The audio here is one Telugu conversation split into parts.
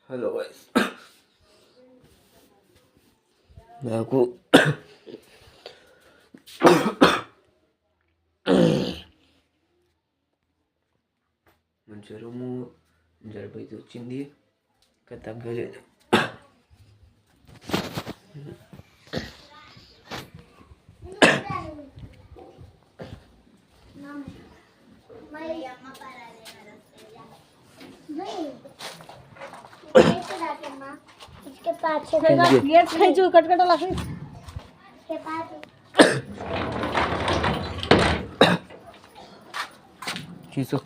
హలో గైస్, నాకు జ్వరము జలుబు అయితే వచ్చింది, ఇంకా తగ్గలేదు. इसके पास ये जो कट ला फिर इसके पास चीज़ो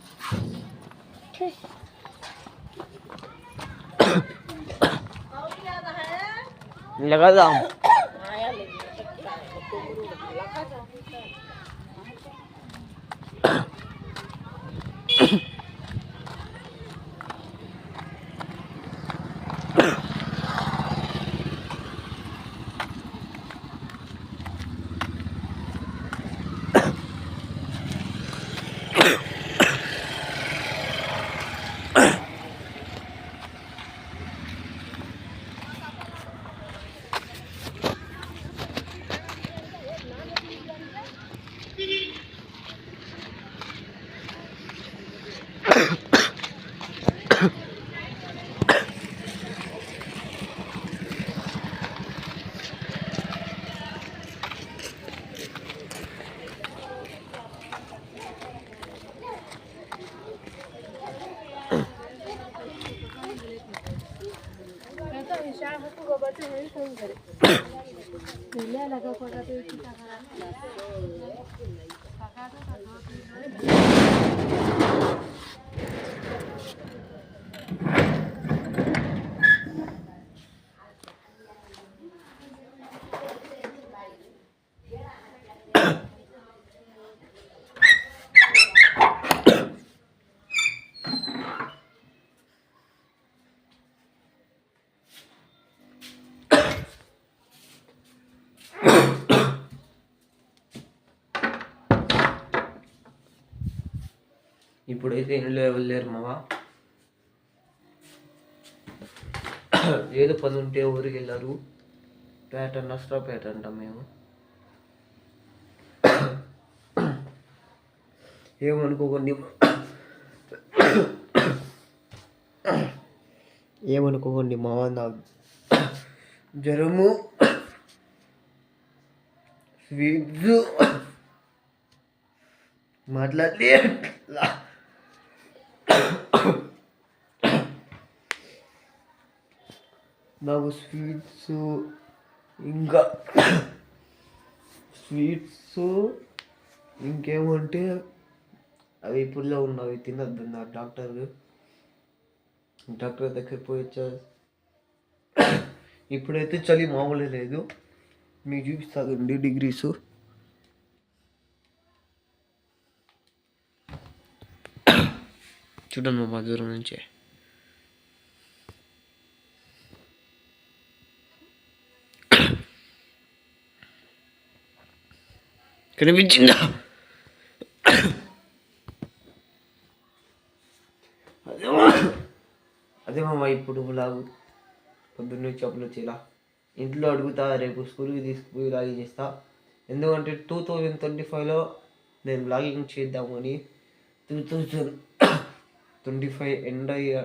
लगा दाम ఇప్పుడైతే ఇంట్లో ఎవరు లేరు మావా. ఏదో పని ఉంటే ఊరికి వెళ్ళారు. నష్టపేట అంటాం మేము. ఏమనుకోకండి మావా, నాకు జ్వరము, స్వీట్స్ మాట్లాడి నాకు స్వీట్స్ ఇంకేమంటే అవి పుల్ల ఉన్నవి తినద్దు అన్నారు డాక్టర్ దగ్గర పోయి వచ్చారు. ఇప్పుడైతే చలి మామూలు లేదు. మీకు చూపిస్తానండి డిగ్రీస్. చూడండి మా దూరం నుంచే కనిపించిందా? అదే మామ ఇప్పుడు లాగు పొద్దున్నే చెప్పులు వచ్చేలా ఇంట్లో అడుగుతా, రేపు స్కూల్కి తీసుకుపోయి లాగింగ్ చేస్తా. ఎందుకంటే 2025లో నేను లాగింగ్ చేద్దామని. 2025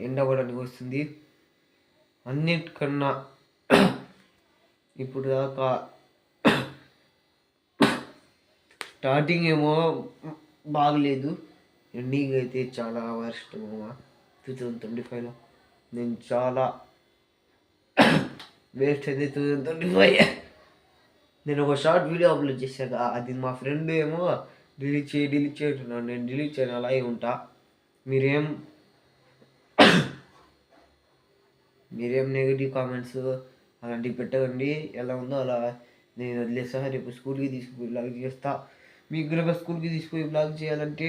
ఎండ్ అవ్వడానికి వస్తుంది. అన్నిటికన్నా ఇప్పుడు దాకా స్టార్టింగ్ ఏమో బాగలేదు, ఎండింగ్ అయితే చాలా వర్స్ట్ మామ. 2025లో నేను చాలా వేస్ట్ అయితే 2025. నేను ఒక షార్ట్ వీడియో అప్లోడ్ చేశాక అది మా ఫ్రెండ్ ఏమో డిలీట్ చేయంటున్నాను. నేను డిలీట్ చేయను, అలాగే ఉంటా. మీరేం నెగిటివ్ కామెంట్స్ అలాంటివి పెట్టకండి. ఎలా ఉందో అలా నేను వదిలేస్తా. రేపు స్కూల్కి తీసుకుపోయి బ్లాగ్ చేస్తా. మీకు కనుక స్కూల్కి తీసుకుపోయి బ్లాగ్ చేయాలంటే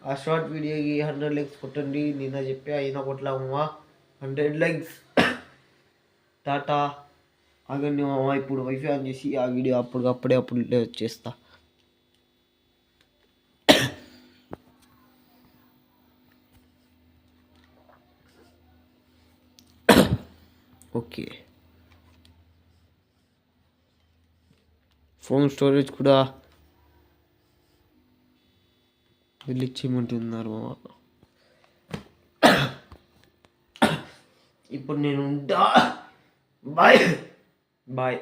ఆ షార్ట్ వీడియోకి 100 లైక్స్ కొట్టండి. నిన్న చెప్పి అయినా కొట్టలేమమ్మా. 100 లైక్స్. టాటా. ఆగండి మామ, ఇప్పుడు వైఫై ఆన్ చేసి ఆ వీడియో అప్పుడే వచ్చేస్తా. ఓకే, ఫోన్ స్టోరేజ్ కూడా వెళ్ళిచ్చేయమంటున్నారు మామ. ఇప్పుడు నేను ఉంటా. Bye bye.